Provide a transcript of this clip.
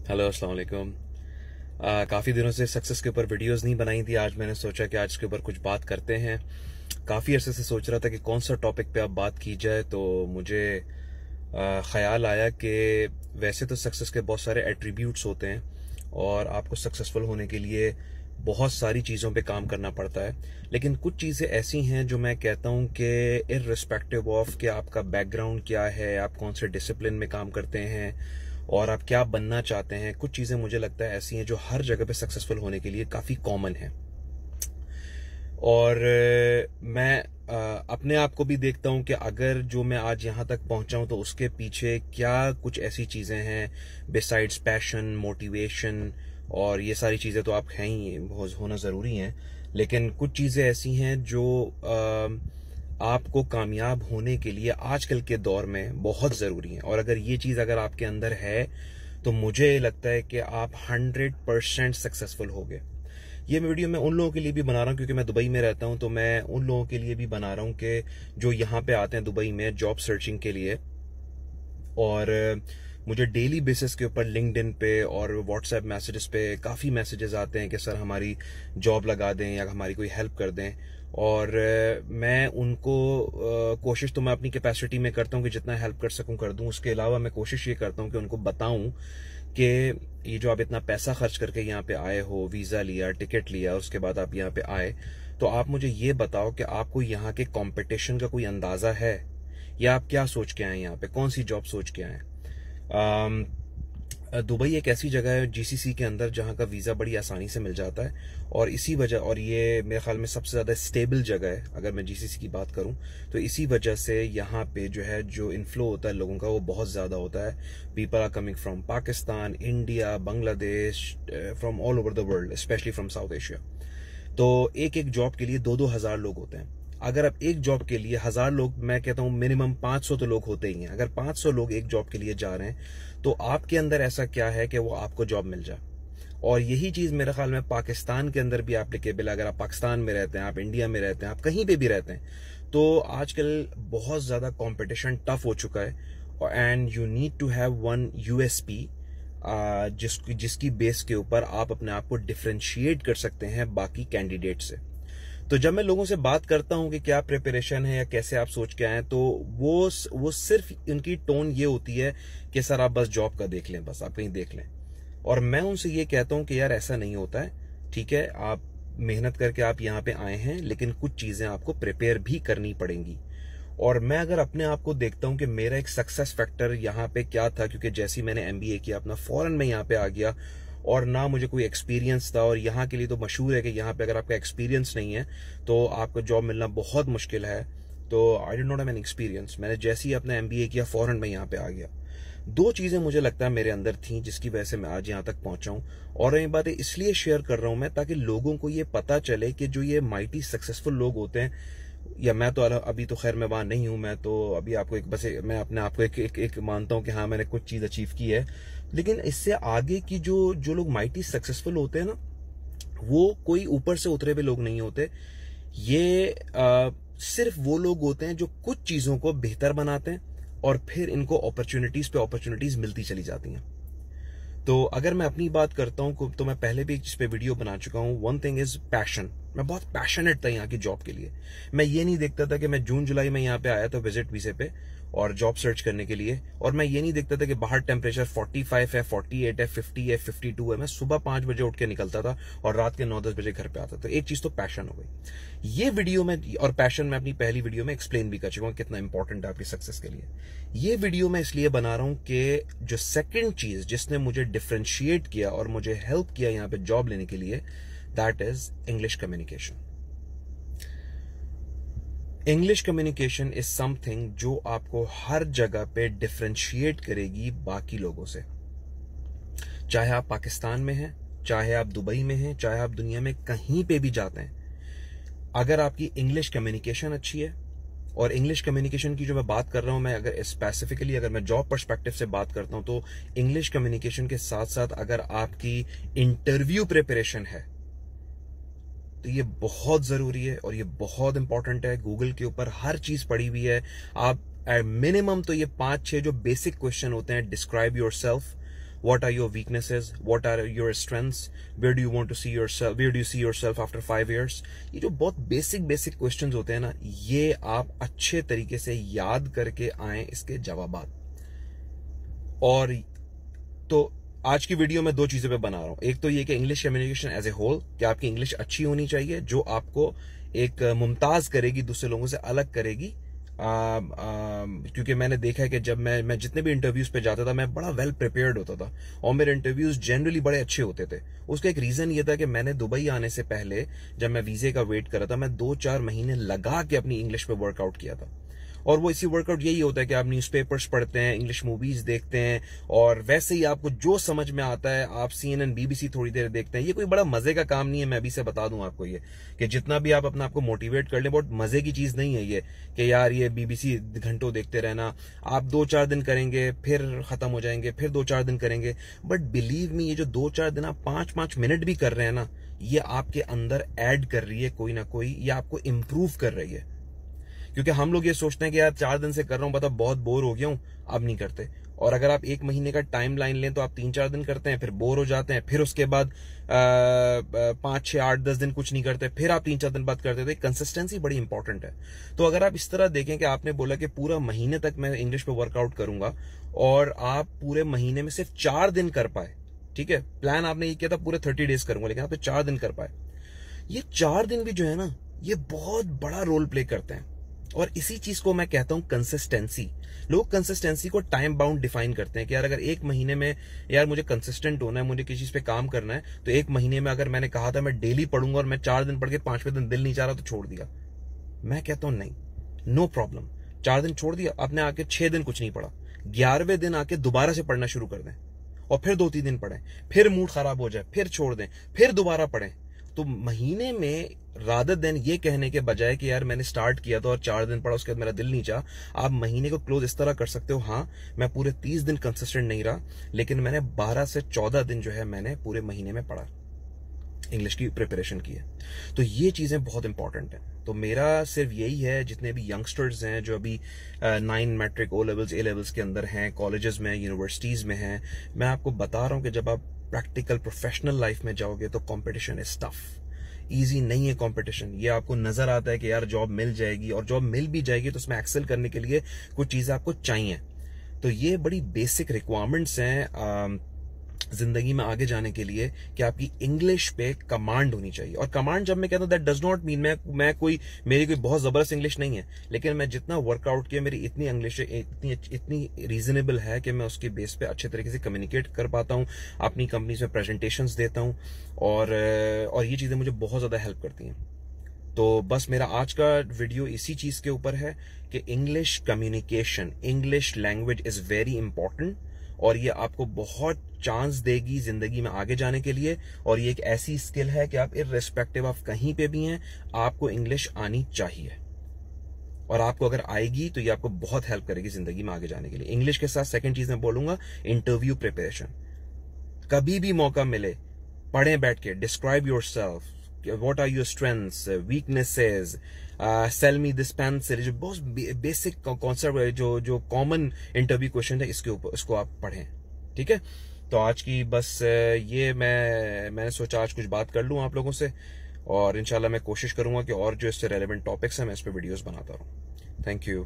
Hello अस्सलाम वालेकुम। काफ़ी दिनों से सक्सेस के ऊपर वीडियोस नहीं बनाई थी। आज मैंने सोचा कि आज इसके ऊपर कुछ बात करते हैं। काफ़ी अरसे से सोच रहा था कि कौन सा टॉपिक पे अब बात की जाए, तो मुझे ख्याल आया कि वैसे तो सक्सेस के बहुत सारे एट्रीब्यूट्स होते हैं और आपको सक्सेसफुल होने के लिए बहुत सारी चीज़ों पे काम करना पड़ता है, लेकिन कुछ चीज़ें ऐसी हैं जो मैं कहता हूँ कि इर्रिस्पेक्टिव ऑफ कि आपका बैकग्राउंड क्या है, आप कौन से डिसिप्लिन में काम करते हैं और आप क्या बनना चाहते हैं, कुछ चीज़ें मुझे लगता है ऐसी हैं जो हर जगह पे सक्सेसफुल होने के लिए काफ़ी कॉमन है। और मैं अपने आप को भी देखता हूं कि अगर जो मैं आज यहां तक पहुंचा हूं तो उसके पीछे क्या कुछ ऐसी चीजें हैं बिसाइड्स पैशन, मोटिवेशन, और ये सारी चीजें तो आप हैं ही, होना जरूरी हैं, लेकिन कुछ चीजें ऐसी हैं जो आपको कामयाब होने के लिए आजकल के दौर में बहुत जरूरी हैं। और अगर ये चीज अगर आपके अंदर है तो मुझे लगता है कि आप 100% सक्सेसफुल होगे। ये वीडियो मैं उन लोगों के लिए भी बना रहा हूँ क्योंकि मैं दुबई में रहता हूँ, तो मैं उन लोगों के लिए भी बना रहा हूँ कि जो यहाँ पे आते हैं दुबई में जॉब सर्चिंग के लिए, और मुझे डेली बेसिस के ऊपर लिंक्डइन पे और व्हाट्सएप मैसेजेस पे काफ़ी मैसेजेस आते हैं कि सर हमारी जॉब लगा दें या हमारी कोई हेल्प कर दें। और मैं उनको कोशिश तो मैं अपनी कैपेसिटी में करता हूँ कि जितना हेल्प कर सकूँ कर दूँ। उसके अलावा मैं कोशिश ये करता हूँ कि उनको बताऊँ कि ये जो आप इतना पैसा खर्च करके यहाँ पे आए हो, वीज़ा लिया, टिकट लिया, उसके बाद आप यहाँ पे आए, तो आप मुझे ये बताओ कि आपको यहाँ के कंपटीशन का कोई अंदाज़ा है या आप क्या सोच के आए यहाँ पे, कौन सी जॉब सोच के आए। दुबई एक ऐसी जगह है जीसीसी के अंदर जहाँ का वीज़ा बड़ी आसानी से मिल जाता है, और इसी वजह, और ये मेरे ख्याल में सबसे ज़्यादा स्टेबल जगह है अगर मैं जीसीसी की बात करूँ, तो इसी वजह से यहाँ पे जो है जो इनफ्लो होता है लोगों का वो बहुत ज़्यादा होता है। People are coming from Pakistan, India, Bangladesh, from all over the world, specially from South Asia. तो एक एक जॉब के लिए 2-2 हज़ार लोग होते हैं। अगर आप एक जॉब के लिए 1,000 लोग, मैं कहता हूं मिनिमम 500 तो लोग होते ही हैं। अगर 500 लोग एक जॉब के लिए जा रहे हैं तो आपके अंदर ऐसा क्या है कि वो आपको जॉब मिल जाए। और यही चीज मेरे ख्याल में पाकिस्तान के अंदर भी एप्लीकेबल है। अगर आप पाकिस्तान में रहते हैं, आप इंडिया में रहते हैं, आप कहीं पे भी रहते हैं, तो आजकल बहुत ज्यादा कंपटीशन टफ हो चुका है। And you need to have one USP जिसकी बेस के ऊपर आप अपने आप को डिफ्रेंशिएट कर सकते हैं बाकी कैंडिडेट से। तो जब मैं लोगों से बात करता हूं कि क्या प्रिपरेशन है या कैसे आप सोच के आए, तो वो सिर्फ उनकी टोन ये होती है कि सर आप बस जॉब का देख लें, बस आप कहीं देख लें। और मैं उनसे ये कहता हूं कि यार ऐसा नहीं होता है। ठीक है, आप मेहनत करके आप यहाँ पे आए हैं, लेकिन कुछ चीजें आपको प्रिपेयर भी करनी पड़ेंगी। और मैं अगर अपने आप को देखता हूं कि मेरा एक सक्सेस फैक्टर यहाँ पे क्या था, क्योंकि जैसे ही मैंने एमबीए किया अपना फौरन मैं यहाँ पे आ गया और ना मुझे कोई एक्सपीरियंस था। और यहाँ के लिए तो मशहूर है कि यहाँ पे अगर आपका एक्सपीरियंस नहीं है तो आपको जॉब मिलना बहुत मुश्किल है। तो I did not have an experience. मैंने जैसे ही अपना एमबीए किया फौरन मैं यहाँ पे आ गया। दो चीजें मुझे लगता है मेरे अंदर थी जिसकी वजह से मैं आज यहाँ तक पहुंचा हूं। और ये बातें इसलिए शेयर कर रहा हूं मैं ताकि लोगों को ये पता चले कि जो ये माइटी सक्सेसफुल लोग होते हैं, या मैं तो अभी तो खैर मैं वहां नहीं हूं, मैं तो अभी आपको एक बस मैं अपने आप को एक मानता हूं कि हाँ मैंने कुछ चीज अचीव की है, लेकिन इससे आगे की जो जो लोग माइटी सक्सेसफुल होते हैं ना, वो कोई ऊपर से उतरे हुए लोग नहीं होते। ये सिर्फ वो लोग होते हैं जो कुछ चीजों को बेहतर बनाते हैं और फिर इनको अपॉर्चुनिटीज पे अपॉर्चुनिटीज मिलती चली जाती हैं। तो अगर मैं अपनी बात करता हूं तो मैं पहले भी इस पे वीडियो बना चुका हूं। One thing is passion. मैं बहुत पैशनेट था यहाँ की जॉब के लिए। मैं ये नहीं देखता था कि मैं जून जुलाई में यहाँ पे आया था विजिट वीजे पे और जॉब सर्च करने के लिए, और मैं ये नहीं देखता था कि बाहर टेम्परेचर 45 है, 48 है, 50 है, 52 है। मैं सुबह 5 बजे उठ के निकलता था और रात के 9-10 बजे घर पे आता था। एक चीज तो पैशन हो गई ये वीडियो में, और पैशन मैं अपनी पहली वीडियो में एक्सप्लेन भी कर चुका हूं कितना इंपॉर्टेंट है आपकी सक्सेस के लिए। ये वीडियो मैं इसलिए बना रहा हूं कि जो सेकंड चीज जिसने मुझे डिफरेंशिएट किया और मुझे हेल्प किया यहाँ पे जॉब लेने के लिए, that is English communication. English communication is something जो आपको हर जगह पे डिफरेंशिएट करेगी बाकी लोगों से। चाहे आप पाकिस्तान में हैं, चाहे आप दुबई में हैं, चाहे आप दुनिया में कहीं पे भी जाते हैं, अगर आपकी इंग्लिश कम्युनिकेशन अच्छी है, और इंग्लिश कम्युनिकेशन की जो मैं बात कर रहा हूं, मैं अगर स्पेसिफिकली अगर मैं जॉब पर्सपेक्टिव से बात करता हूं, तो इंग्लिश कम्युनिकेशन के साथ साथ अगर आपकी इंटरव्यू प्रिपरेशन है तो ये बहुत जरूरी है और ये बहुत इंपॉर्टेंट है। गूगल के ऊपर हर चीज पड़ी हुई है। आप मिनिमम तो ये 5-6 जो बेसिक क्वेश्चन होते हैं, describe your self, what are your weaknesses, what are your strengths, where do you want to see yourself, where do you see yourself after 5 years। ये जो बहुत बेसिक क्वेश्चंस होते हैं ना, ये आप अच्छे तरीके से याद करके आए इसके जवाबात। और तो आज की वीडियो में 2 चीजों पे बना रहा हूं। एक तो ये कि English communication as a whole, कि आपकी इंग्लिश अच्छी होनी चाहिए जो आपको एक मुमताज करेगी, दूसरे लोगों से अलग करेगी। क्योंकि मैंने देखा है कि जब मैं जितने भी इंटरव्यूज पे जाता था, मैं बड़ा वेल प्रिपेयर्ड होता था और मेरे इंटरव्यूज जनरली बड़े अच्छे होते थे। उसका एक रीजन ये था कि मैंने दुबई आने से पहले जब मैं वीजे का वेट कर रहा था, मैं 2-4 महीने लगा के अपनी इंग्लिश पे वर्कआउट किया था। और वो इसी वर्कआउट यही होता है कि आप न्यूज़पेपर्स पढ़ते हैं, इंग्लिश मूवीज देखते हैं, और वैसे ही आपको जो समझ में आता है आप CNN BBC थोड़ी देर देखते हैं। ये कोई बड़ा मजे का काम नहीं है, मैं अभी से बता दूं आपको ये, कि जितना भी आप अपना आपको मोटिवेट कर लें, बहुत मजे की चीज नहीं है ये कि यार ये BBC घंटों देखते रहना। आप 2-4 दिन करेंगे, फिर खत्म हो जाएंगे, फिर 2-4 दिन करेंगे, बट बिलीव मी, ये जो 2-4 दिन आप 5-5 मिनट भी कर रहे हैं ना, ये आपके अंदर ऐड कर रही है कोई ना कोई, ये आपको इम्प्रूव कर रही है। क्योंकि हम लोग ये सोचते हैं कि यार 4 दिन से कर रहा हूं, पता बहुत बोर हो गया हूं, अब नहीं करते। और अगर आप 1 महीने का टाइम लाइन लें तो आप 3-4 दिन करते हैं, फिर बोर हो जाते हैं, फिर उसके बाद 5-6-8-10 दिन कुछ नहीं करते, फिर आप 3-4 दिन बाद करते। तो कंसिस्टेंसी बड़ी इंपॉर्टेंट है। तो अगर आप इस तरह देखें कि आपने बोला कि पूरा महीने तक मैं इंग्लिश पे वर्कआउट करूंगा, और आप पूरे महीने में सिर्फ 4 दिन कर पाए, ठीक है, प्लान आपने ये किया था पूरे 30 डेज करूंगा, लेकिन आपने 4 दिन कर पाए, ये 4 दिन भी जो है ना, ये बहुत बड़ा रोल प्ले करते हैं। और इसी चीज को मैं कहता हूं कंसिस्टेंसी। लोग कंसिस्टेंसी को टाइम बाउंड डिफाइन करते हैं कि यार अगर 1 महीने में यार मुझे कंसिस्टेंट होना है, मुझे किसी चीज पे काम करना है, तो 1 महीने में अगर मैंने कहा था मैं डेली पढ़ूंगा और मैं 4 दिन पढ़ के 5वें दिन दिल नहीं चाह रहा तो छोड़ दिया। मैं कहता हूं नहीं, नो प्रॉब्लम, 4 दिन छोड़ दिया, आपने आके 6 दिन कुछ नहीं पढ़ा, 11वें दिन आके दोबारा से पढ़ना शुरू कर दें, और फिर 2-3 दिन पढ़ें, फिर मूड खराब हो जाए, फिर छोड़ दें, फिर दोबारा पढ़ें। तो महीने में रादर देन ये कहने के बजाय कि यार मैंने स्टार्ट किया था और 4 दिन पढ़ा, उसके बाद मेरा दिल नहीं चाहा, आप महीने को क्लोज इस तरह कर सकते हो, हाँ मैं पूरे 30 दिन कंसिस्टेंट नहीं रहा, लेकिन मैंने 12 से 14 दिन जो है मैंने पूरे महीने में पढ़ा, इंग्लिश की प्रिपरेशन की है। तो ये चीजें बहुत इंपॉर्टेंट है। तो मेरा सिर्फ यही है, जितने भी यंगस्टर्स हैं जो अभी 9 matric, O levels, A levels के अंदर हैं, कॉलेजेस में, यूनिवर्सिटीज में हैं, मैं आपको बता रहा हूं कि जब आप प्रैक्टिकल प्रोफेशनल लाइफ में जाओगे तो कंपटीशन इज टफ, इजी नहीं है कंपटीशन। ये आपको नजर आता है कि यार जॉब मिल जाएगी, और जॉब मिल भी जाएगी तो उसमें एक्सेल करने के लिए कुछ चीजें आपको चाहिए। तो ये बड़ी बेसिक रिक्वायरमेंट्स हैं जिंदगी में आगे जाने के लिए, कि आपकी इंग्लिश पे कमांड होनी चाहिए। और कमांड जब मैं कहता हूं, दैट डज नॉट मीन मैं कोई, मेरी कोई बहुत जबरदस्त इंग्लिश नहीं है, लेकिन मैं जितना वर्कआउट किया, मेरी इतनी इंग्लिश इतनी रीजनेबल है कि मैं उसकी बेस पे अच्छे तरीके से कम्युनिकेट कर पाता हूं, अपनी कंपनीज में प्रेजेंटेशंस देता हूं, और ये चीजें मुझे बहुत ज्यादा हेल्प करती हैं। तो बस मेरा आज का वीडियो इसी चीज के ऊपर है कि English communication, English language is very important, और ये आपको बहुत चांस देगी जिंदगी में आगे जाने के लिए। और ये एक ऐसी स्किल है कि आप इर्रेस्पेक्टिव आप कहीं पे भी हैं, आपको इंग्लिश आनी चाहिए, और आपको अगर आएगी तो ये आपको बहुत हेल्प करेगी जिंदगी में आगे जाने के लिए। इंग्लिश के साथ सेकंड चीज मैं बोलूंगा, इंटरव्यू प्रिपरेशन। कभी भी मौका मिले, पढ़ें बैठ के, describe your self, what are your strengths, weaknesses, sell me this pencil, जो बहुत बेसिक कॉन्सेप्ट, जो कॉमन इंटरव्यू क्वेश्चन है, इसके ऊपर इसको आप पढ़ें, ठीक है। तो आज की बस ये मैंने सोचा आज कुछ बात कर लूं आप लोगों से, और इंशाल्लाह मैं कोशिश करूंगा कि और जो इससे रेलेवेंट टॉपिक्स हैं मैं इस पे वीडियोस बनाता रहूं। Thank you.